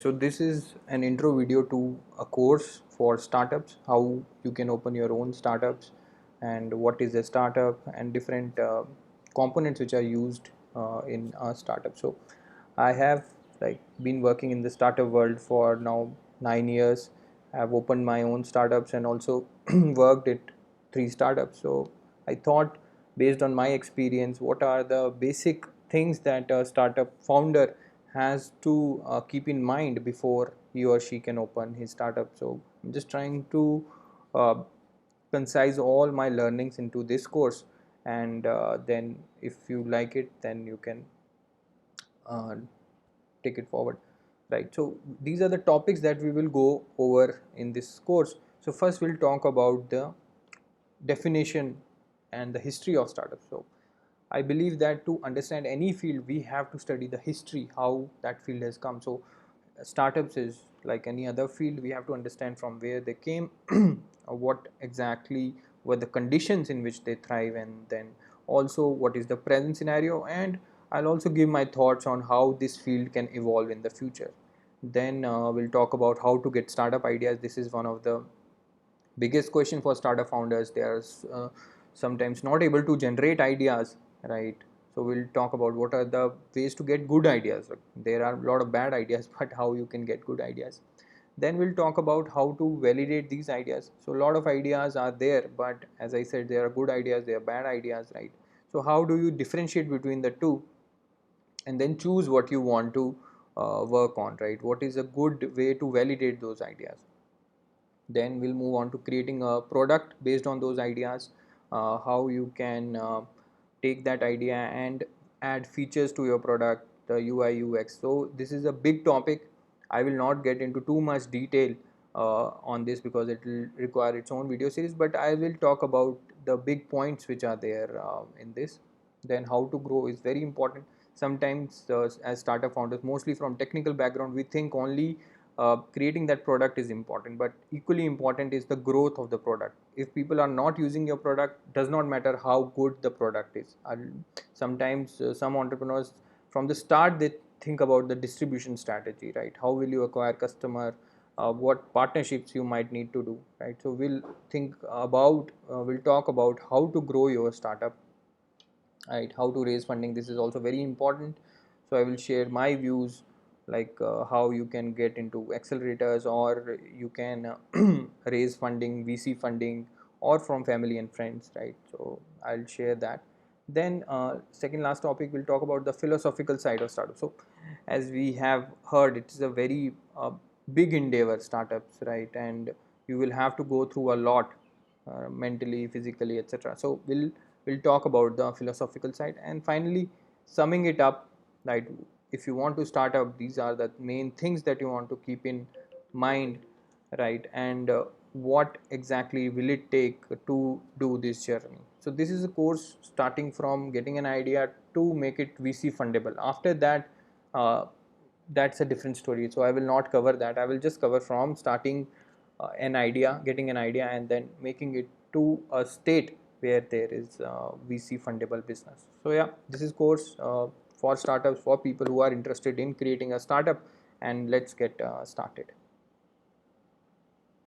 So this is an intro video to a course for startups, how you can open your own startups and what is a startup and different components which are used in a startup. So I have been working in the startup world for now 9 years. I've opened my own startups and also worked at 3 startups. So I thought, based on my experience, what are the basic things that a startup founder has to keep in mind before he or she can open his startup. So I'm just trying to uh, concise all my learnings into this course, and then if you like it, then you can uh, take it forward, right? So these are the topics that we will go over in this course. So first we'll talk about the definition and the history of startups. So I believe that to understand any field, we have to study the history, how that field has come. So startups is like any other field. We have to understand from where they came, what exactly were the conditions in which they thrive, and then also what is the present scenario. And I'll also give my thoughts on how this field can evolve in the future. Then we'll talk about how to get startup ideas. This is one of the biggest question for startup founders. They are sometimes not able to generate ideas, right? So we'll talk about what are the ways to get good ideas. There are a lot of bad ideas, but how you can get good ideas. Then we'll talk about how to validate these ideas. So a lot of ideas are there, but as I said, there are good ideas, there are bad ideas, right? So how do you differentiate between the two, and then choose what you want to work on, right? What is a good way to validate those ideas? Then we'll move on to creating a product based on those ideas, how you can take that idea and add features to your product, the UI UX. So this is a big topic. I will not get into too much detail on this because it will require its own video series, but I will talk about the big points which are there in this. Then how to grow is very important. Sometimes as startup founders, mostly from technical background, we think only creating that product is important, but equally important is the growth of the product. If people are not using your product, does not matter how good the product is. Sometimes some entrepreneurs from the start, they think about the distribution strategy, right? How will you acquire customer, what partnerships you might need to do, right? So we'll talk about how to grow your startup, right? How to raise funding, this is also very important. So I will share my views, how you can get into accelerators, or you can raise funding, VC funding, or from family and friends, right? So I'll share that. Then second last topic, we'll talk about the philosophical side of startup. So as we have heard, it is a very big endeavor, startups, right? And you will have to go through a lot, mentally, physically, etc. So we'll talk about the philosophical side, and finally summing it up, right? If you want to start up, these are the main things that you want to keep in mind, right? And what exactly will it take to do this journey? So this is a course starting from getting an idea to make it VC fundable. After that, that's a different story. So I will not cover that. I will just cover from starting an idea, getting an idea, and then making it to a state where there is VC fundable business. So yeah, this is course for startups, for people who are interested in creating a startup, and let's get started.